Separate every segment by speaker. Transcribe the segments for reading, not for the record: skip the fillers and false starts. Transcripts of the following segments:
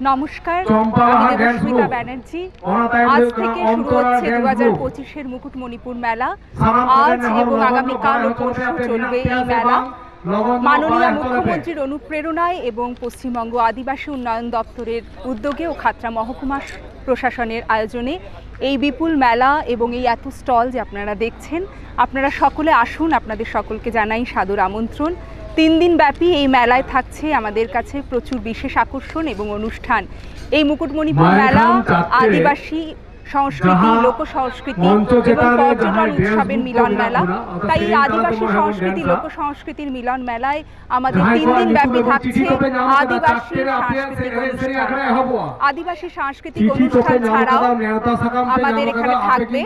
Speaker 1: নমস্কার, আমি দেবস্মিতা ব্যানার্জি। আজ থেকে শুরু হচ্ছে 2025-এর মুকুটমণিপুর মেলা। আজ এবং আগামীকাল ও পরশু চলবে এই মেলা। মাননীয় মুখ্যমন্ত্রীর অনুপ্রেরণায় এবং পশ্চিমবঙ্গ আদিবাসী উন্নয়ন দপ্তরের উদ্যোগে ও খাতড়া মহকুমা প্রশাসনের আয়োজনে এই বিপুল মেলা এবং এই এত স্টল যে আপনারা দেখছেন, আপনারা সকলে আসুন। আপনাদের সকলকে জানাই সাদর আমন্ত্রণ। 3 দিন ব্যাপী এই মেলায় থাকছে আমাদের কাছে প্রচুর বিশেষ আকর্ষণ এবং অনুষ্ঠান। এই মুকুটমণিপুর মেলা আদিবাসী সংস্কৃতি, লোক সংস্কৃতি এবং পর্যটন উৎসবের মিলন মেলা। তাই এই আদিবাসী সংস্কৃতি, লোক সংস্কৃতির মিলন মেলায় আমাদের 3 দিন ব্যাপী থাকছে আদিবাসী সাংস্কৃতিক অনুষ্ঠান ছাড়াও আমাদের এখানে থাকবে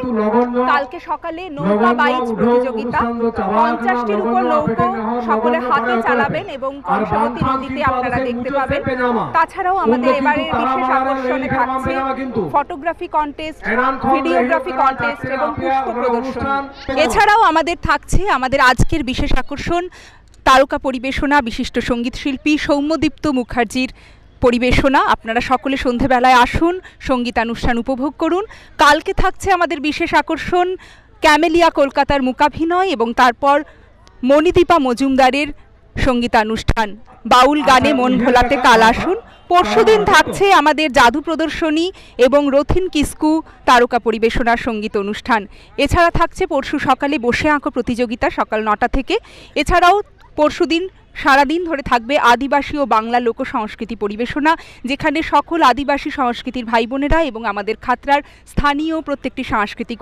Speaker 1: কালকে সকালে নৌকা বাইচ প্রতিযোগিতা। 50টির উপর নৌকো সকলে হাতে চালাবেন এবং কংসাবতী নদীতে আপনারা দেখতে পাবেন। তাছাড়াও আমাদের এবারের বিশেষ আকর্ষণে থাকছে ফটোগ্রাফি কন্টেস্ট, ভিডিওগ্রাফি কন্টেস্ট এবং পুষ্প প্রদর্শনী। এছাড়াও আমাদের থাকছে আমাদের আজকের বিশেষ আকর্ষণ তারকা পরিবেশনা, বিশিষ্ট সঙ্গীত শিল্পী সৌম্যদীপ্ত মুখার্জির পরিবেশনা। আপনারা সকলে সন্ধেবেলায় আসুন, সঙ্গীতানুষ্ঠান উপভোগ করুন। কালকে থাকছে আমাদের বিশেষ আকর্ষণ ক্যামেলিয়া কলকাতার মূকাভিনয় এবং তারপর মণিদীপা মজুমদারের সঙ্গীতানুষ্ঠান বাউল গানে মন ভোলাতে কাল আসুন। পরশুদিন থাকছে আমাদের জাদু প্রদর্শনী এবং রথিন কিস্কু তারকা পরিবেশনার সঙ্গীত অনুষ্ঠান। এছাড়া থাকছে পরশু সকালে বসে আঁকো প্রতিযোগিতা সকাল 9টা থেকে। এছাড়াও পরশুদিন সারাদিন ধরে থাকবে আদিবাসী ও বাংলা লোক সংস্কৃতি পরিবেশনা, যেখানে সকল আদিবাসী সংস্কৃতির ভাই বোনেরা এবং আমাদের খাতড়ার স্থানীয় প্রত্যেকটি সাংস্কৃতিক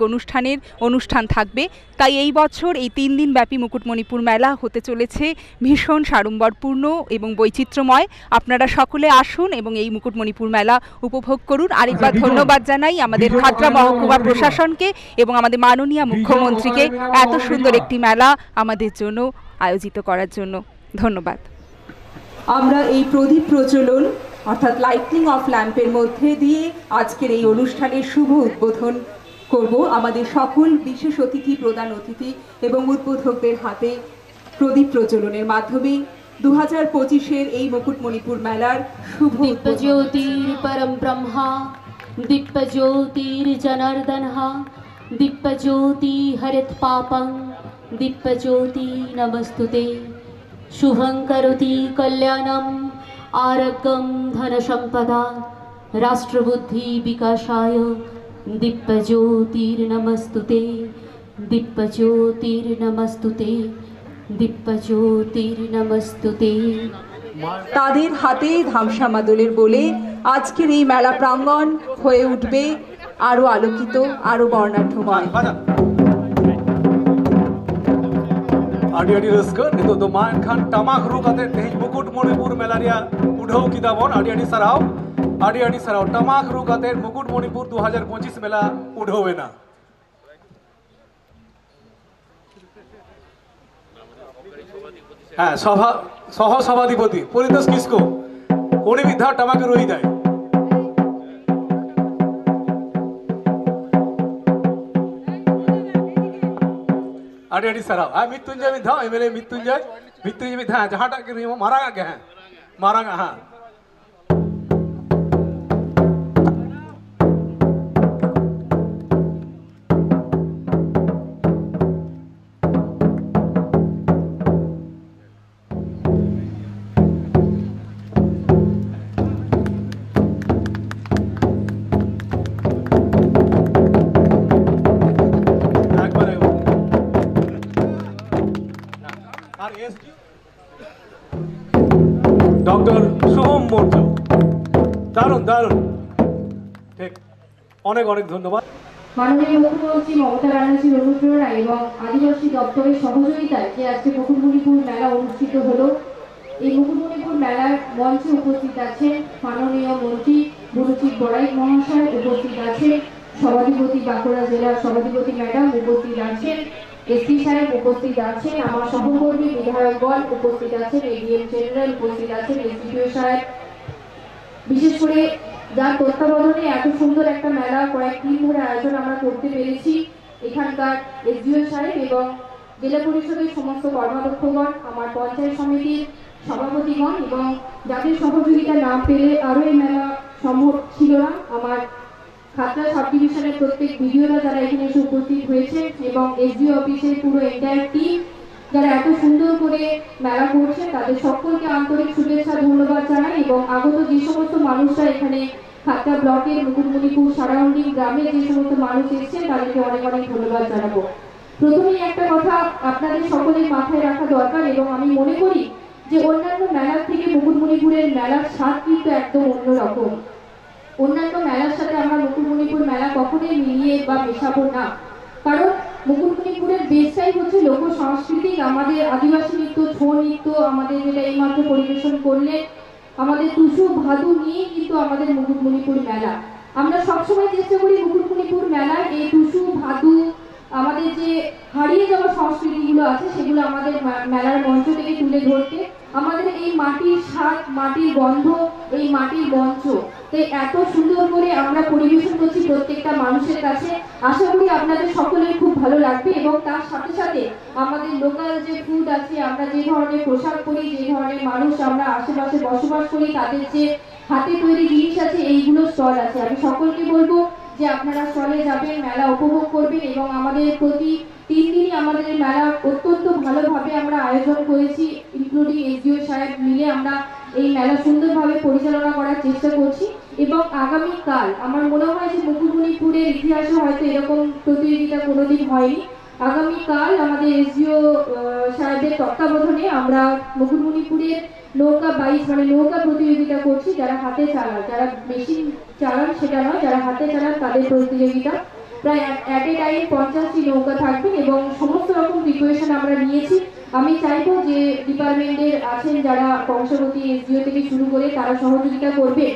Speaker 1: অনুষ্ঠান থাকবে। তাই এই বছর এই 3 দিন ব্যাপী মুকুটমণিপুর মেলা হতে চলেছে ভীষণ সাড়ম্বরপূর্ণ এবং বৈচিত্র্যময়। আপনারা সকলে আসুন এবং এই মুকুটমণিপুর মেলা উপভোগ করুন। আরেকবার ধন্যবাদ জানাই আমাদের খাতড়া মহকুমা প্রশাসনকে এবং আমাদের মাননীয় মুখ্যমন্ত্রীকে এত সুন্দর একটি মেলা আমাদের জন্য আয়োজিত করার জন্য। ধন্যবাদ। আমরা এই প্রদীপ প্রজ্বলন অর্থাৎ লাইটনিং অফ ল্যাম্পের মধ্যে দিয়ে আজকের এই অনুষ্ঠানের শুভ উদ্বোধন করব। আমাদের সকল বিশেষ অতিথি, প্রধান অতিথি এবং উদ্বোধকদের হাতে প্রদীপ প্রজ্বলনের মাধ্যমে 2025-এর এই মুকুটমণিপুর মেলার শুভ
Speaker 2: দীপ্যজ্যোতির পরম ব্রহ্মা, দীপ্যজ্যোতির জনার্দনঃ, দীপ্যজ্যোতি হরিত পাপং, দীপ্যজ্যোতি নমস্তুতে। শুভং করোতি কল্যাণম আরোগ্যম ধন সম্পদা, রাষ্ট্রবুদ্ধি বিকাশায় দীপ্যজ্যোতির নমস্তুতে, দীপ্যজ্যোতির নমস্তুতে, দীপ্যজ্যোতির নমস্তুতে।
Speaker 1: তাদের হাতে ধামসা মাদলের বলে আজকের এই মেলা প্রাঙ্গণ হয়ে উঠবে আরো আলোকিত, আরো বর্ণাঢ্যময়।
Speaker 3: ᱟᱹᱰᱤ ᱟᱹᱰᱤ ᱨᱟᱹᱥᱠᱟᱹ ᱱᱤᱛᱚᱜ ᱫᱚ ᱢᱟ ᱮᱱᱠᱷᱟᱱ ᱴᱟᱢᱟᱠ ᱨᱩ ᱠᱟᱛᱮ ᱛᱮᱦᱮᱧ ᱢᱩᱠᱩᱴᱢᱚণᱤᱯᱩᱨ ᱢᱮᱞᱟ ᱨᱮᱭᱟᱜ ᱩᱰᱷᱟᱹᱣ ᱠᱮᱫᱟ ᱵᱚᱱ। ᱟᱹᱰᱤ ᱟᱹᱰᱤ ᱥᱟᱨᱦᱟᱣ, ᱟᱹᱰᱤ ᱟᱹᱰᱤ ᱥᱟᱨᱦᱟᱣ। ᱴᱟᱢᱟᱠ ᱨᱩ ᱠᱟᱛᱮ ᱢᱩᱠᱩᱴᱢᱚণᱤᱯᱩᱨ 2025 মেলা উঢাও এনা। হ্যাঁ, সহ সভাধিপতি পরিতোষ কিস্কু উনি বিধা টামাকে রুই দেয়। আড়ি আড়ি সারাও। হ্যাঁ, মৃত্যুঞ্জয় মিধা এমএলএ মৃত্যুঞ্জয় মিধা যাহাটা কি মারাঙ্গা কে হ্যাঁ মারাঙ্গা হ্যাঁ। ডক্টর শুভম মৌর্য, দারুণ দারুণ, ঠিক, অনেক অনেক ধন্যবাদ।
Speaker 4: মাননীয় মুখ্যমন্ত্রী মমতা ব্যানার্জির অনুপ্রেরণায় এবং আদিবাসী দপ্তরের সহযোগিতায় যে আজকে মুকুটমণিপুর মেলা অনুষ্ঠিত হলো, এই মুকুটমণিপুর মেলার মঞ্চে উপস্থিত আছেন মাননীয় মন্ত্রী বুরুচিক বড়াইক মহাশয়, উপস্থিত আছেন সভাধিপতি বাঁকুড়া জেলার সভাধিপতি ম্যাডাম, উপস্থিত আছেন এসপি সাহেব, উপস্থিত আছেন আমার সহকর্মী বিধায়কগণ, উপস্থিত আছেন এডিএম জেনারেল, উপস্থিত আছেন এসডিপিও সাহেব। বিশেষ করে যার তত্ত্বাবধানে এত সুন্দর একটা মেলা কয়েকদিন ধরে আয়োজন আমরা করতে পেরেছি, এখানকার এসডিও সাহেব এবং জেলা পরিষদের সমস্ত কর্মাধ্যক্ষগণ, আমার পঞ্চায়েত সমিতির সভাপতিগণ এবং যাদের সহযোগিতা না পেলে আরও এই মেলা সম্ভব ছিল না। আমার খাতড়া সাব ডিভিশনের প্রত্যেক ভিডিওরা যারা এখানে এসে উপস্থিত হয়েছে এবং এসডিও অফিসের পুরো এন্টায়ার টিম যারা এত সুন্দর করে মেলা করছে, তাদের সকলকে আন্তরিক শুভেচ্ছা ধন্যবাদ জানাই। এবং আগত যে সমস্ত মানুষরা এখানে খাতড়া ব্লকের মুকুটমণিপুর সারাউন্ডিং গ্রামের যে সমস্ত মানুষ এসেছেন তাদেরকে অনেক অনেক ধন্যবাদ জানাবো। প্রথমেই একটা কথা আপনাদের সকলের মাথায় রাখা দরকার, এবং আমি মনে করি যে অন্যান্য মেলার থেকে মুকুটমণিপুরের মেলার স্বাদ কিন্তু একদম অন্যরকম। অন্যান্য মেলার সাথে আমরা মুকুটমণিপুর মেলা কখনোই মিলিয়ে বা মেশাবো না, কারণ মুকুটমণিপুরের বেশটাই হচ্ছে লোক সাংস্কৃতিক। আমাদের আদিবাসী নৃত্য, ছৌ নৃত্য আমাদের যেটা এইমাত্র পরিবেশন করলে, আমাদের টুসু ভাদু নিয়ে কিন্তু আমাদের মুকুটমণিপুর মেলা। আমরা সবসময় চেষ্টা করি মুকুটমণিপুর মেলায় এই টুসু ভাদু আমাদের যে হারিয়ে যাওয়া সংস্কৃতিগুলো আছে সেগুলো আমাদের মেলার মঞ্চ থেকে তুলে ধরতে। আমাদের এই মাটির স্বাদ, মাটির গন্ধ, এই মাটির মঞ্চ তাই এত সুন্দর করে আমরা পরিবেশন করছি প্রত্যেকটা মানুষের কাছে। আশা করি আপনাদের সকলের খুব ভালো লাগবে। এবং তার সাথে সাথে আমাদের লোকাল যে ফুড আছে, আমরা যে ধরনের পোশাক পরি, যে ধরনের মানুষ আমরা আশেপাশে বসবাস করি, তাদের যে হাতে তৈরি জিনিস আছে, এইগুলো স্টল আছে। আমি সকলকে বলবো যে আপনারা স্টলে যাবেন, মেলা উপভোগ করবেন। এবং আমাদের প্রতি 3 দিনই আমাদের মেলা অত্যন্ত ভালোভাবে আমরা আয়োজন করেছি, ইনক্লুডিং এসডিও সাহেব মিলে আমরা এই মেলা সুন্দরভাবে পরিচালনা করার চেষ্টা করছি। এবং আগামীকাল আমার মনে হয় যে মুকুটমণিপুরের ইতিহাসে হয়তো এরকম প্রতিযোগিতা কোনোদিন হয়নি। আগামীকাল আমাদের এসডিও সাহেবের তত্ত্বাবধানে আমরা মুকুটমণিপুরের নৌকা বাইচ মানে নৌকা প্রতিযোগিতা করছি। যারা হাতে চালান, যারা মেশিন চালান সেটা নয়, যারা হাতে চালান তাদের প্রতিযোগিতা। প্রায় অ্যাট এ টাইম 50টি নৌকা থাকবে এবং সমস্ত রকম প্রিপারেশন আমরা নিয়েছি। আমি চাইবো যে ডিপার্টমেন্টের আছেন যারা বংশবতী এসডিও থেকে শুরু করে তারা সহযোগিতা করবে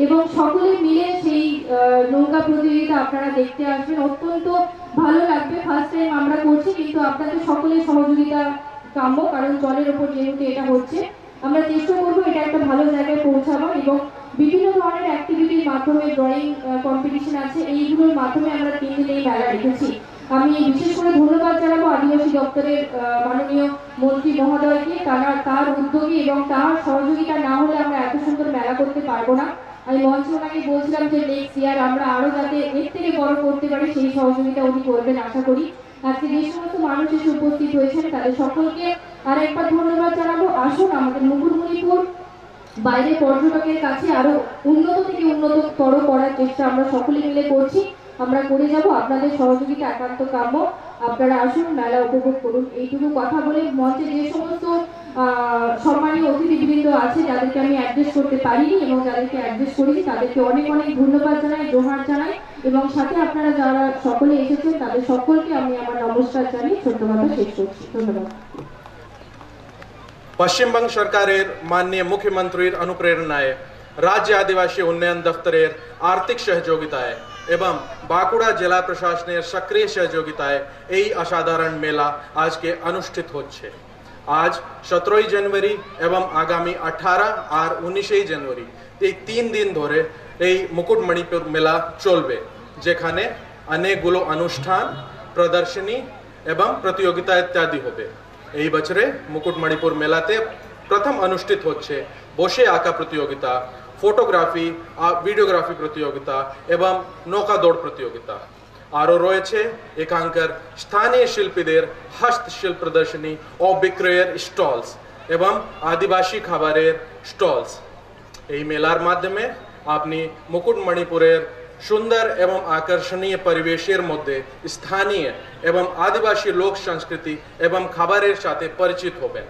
Speaker 4: এবং সকলে মিলে সেই নৌকা প্রতিযোগিতা আপনারা দেখতে আসবেন। অত্যন্ত ভালো লাগবে। ফার্স্ট টাইম আমরা করছি, কিন্তু আপনাদের সকলের সহযোগিতা কাম্য, কারণ জলের ওপর যেহেতু এটা হচ্ছে। আমরা চেষ্টা করবো এটা একটা ভালো জায়গায় পৌঁছাবার এবং বিভিন্ন ধরনের অ্যাক্টিভিটির মাধ্যমে, ড্রয়িং কম্পিটিশন আছে, এইগুলোর মাধ্যমে আমরা 3 দিন এই মেলা রেখেছি। আমি বিশেষ করে ধন্যবাদ জানাবো আদিবাসী দপ্তরের মাননীয় মন্ত্রী মহোদয়কে। তার উদ্যোগে এবং তার সহযোগিতা না হলে আমরা এত সুন্দর মেলা করতে পারবো না। আমি মঞ্চে ওনাকে বলছিলাম যে নেক্সট ইয়ার আমরা আরো যাতে এর থেকে বড় করতে পারি সেই সহযোগিতা উনি করবেন আশা করি। আজকে যে সমস্ত মানুষ এসে উপস্থিত হয়েছেন তাদের সকলকে আর একবার ধন্যবাদ জানাবো। আসুন আমাদের মুকুটমণিপুর বাইরে পর্যটকের কাছে আরো উন্নত থেকে উন্নততর করার চেষ্টা আমরা সকলে মিলে করছি, আমরা করে যাব। আপনাদের সহযোগিতা একান্ত কাম্য। আপনারা আসুন, মেলা উপভোগ করুন। এইটুকু কথা বলে মঞ্চে যে সমস্ত সম্মানীয় অতিথিবৃন্দ আছে যাদেরকে আমি অ্যাড্রেস করতে পারিনি এবং যাদেরকে অ্যাড্রেস করেছি তাদেরকে অনেক অনেক ধন্যবাদ জানাই, জোহার জানাই এবং সাথে আপনারা যারা সকলে এসেছেন তাদের সকলকে আমি আমার নমস্কার জানিয়ে ছোট্ট কথা শেষ করছি। ধন্যবাদ।
Speaker 5: পশ্চিমবঙ্গ সরকারের মাননীয় মুখ্যমন্ত্রীর অনুপ্রেরণায় राज्य आदिवासी उन्नयन दफ्तरेर आर्थिक सहयोगिताय एवं बांकुड़ा जिला प्रशासनेर सक्रिय सहयोगिताय এই असाधारण मेला आज के अनुष्ठित होच्छे। आज 17 जनवरी एवं आगामी 18 और 19 जनवरी এই 3 दिन ধরে এই মুকুটমণিপুর মেলা চলবে, যেখানে অনেকগুলো অনুষ্ঠান, প্রদর্শনী এবং প্রতিযোগিতা ইত্যাদি হবে। এই বছরে মুকুটমণিপুর মেলাতে প্রথম অনুষ্ঠিত হচ্ছে বসে আঁকা প্রতিযোগিতা, ফটোগ্রাফি আর ভিডিওগ্রাফি প্রতিযোগিতা এবং নৌকা দৌড় প্রতিযোগিতা। আরও রয়েছে এখানকার স্থানীয় শিল্পীদের হস্তশিল্প প্রদর্শনী ও বিক্রয়ের স্টলস এবং আদিবাসী খাবারের স্টলস। এই মেলার মাধ্যমে আপনি মুকুটমণিপুরের সুন্দর এবং আকর্ষণীয় পরিবেশের মধ্যে স্থানীয় এবং আদিবাসী লোক সংস্কৃতি এবং খাবারের সাথে পরিচিত হবেন।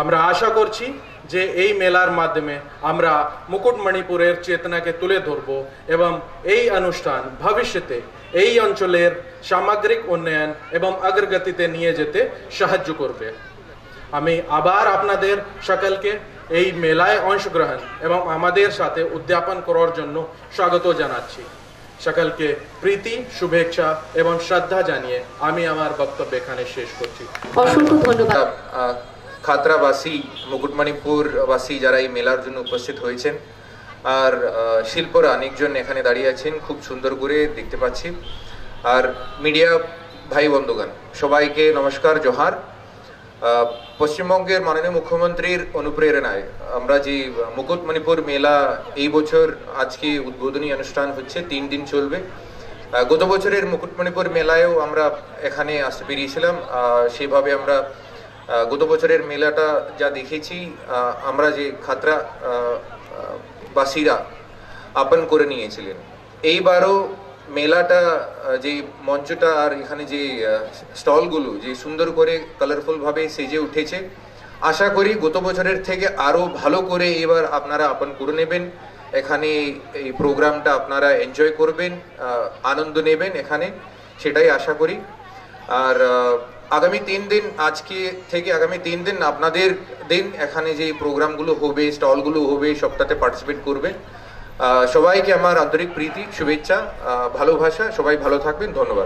Speaker 5: আমরা আশা করছি যে এই মেলার মাধ্যমে আমরা মুকুটমণিপুরের চেতনাকে তুলে ধরব এবং এই অনুষ্ঠান ভবিষ্যতে এই অঞ্চলের সামগ্রিক উন্নয়ন এবং অগ্রগতিতে নিয়ে যেতে সাহায্য করবে। আমি আবার আপনাদের সকলকে এই মেলায় অংশগ্রহণ এবং আমাদের সাথে উদ্যাপন করার জন্য স্বাগত জানাচ্ছি। সকলকে প্রীতি, শুভেচ্ছা এবং শ্রদ্ধা জানিয়ে আমি আমার বক্তব্য এখানে শেষ করছি।
Speaker 2: অসংখ্য ধন্যবাদ।
Speaker 6: খাতড়াবাসী, মুকুটমণিপুরবাসী যারা এই মেলার জন্য উপস্থিত হয়েছেন আর শিল্পরা অনেকজন এখানে দাঁড়িয়ে আছেন, খুব সুন্দর করে দেখতে পাচ্ছি। আর মিডিয়া ভাই বন্ধুগণ সবাইকে নমস্কার, জোহার। পশ্চিমবঙ্গের মাননীয় মুখ্যমন্ত্রীর অনুপ্রেরণায় আমরা যে মুকুটমণিপুর মেলা এই বছর আজকে উদ্বোধনী অনুষ্ঠান হচ্ছে, 3 দিন চলবে। গত বছরের মুকুটমণিপুর মেলায়ও আমরা এখানে আসতে পেরেছিলাম। সেভাবে আমরা গত বছরের মেলাটা যা দেখেছি, আমরা যে খাতরা বাসীরা আপন করে নিয়েছিলেন, এইবারও মেলাটা যে মঞ্চটা আর এখানে যে স্টলগুলো যে সুন্দর করে কালারফুল ভাবে সেজে উঠেছে, আশা করি গত বছরের থেকে আরো ভালো করে এবার আপনারা আপন করে নেবেন। এখানে এই প্রোগ্রামটা আপনারা এনজয় করবেন, আনন্দ নেবেন এখানে, সেটাই আশা করি। আর আগামী 3 দিন, আজকে থেকে আগামী 3 দিন আপনাদের দিন, এখানে যে প্রোগ্রামগুলো হবে, স্টলগুলো হবে, সবটাতে পার্টিসিপেট করবেন। সবাইকে আমার আন্তরিক প্রীতি, শুভেচ্ছা, ভালোবাসা। সবাই ভালো থাকবেন। ধন্যবাদ।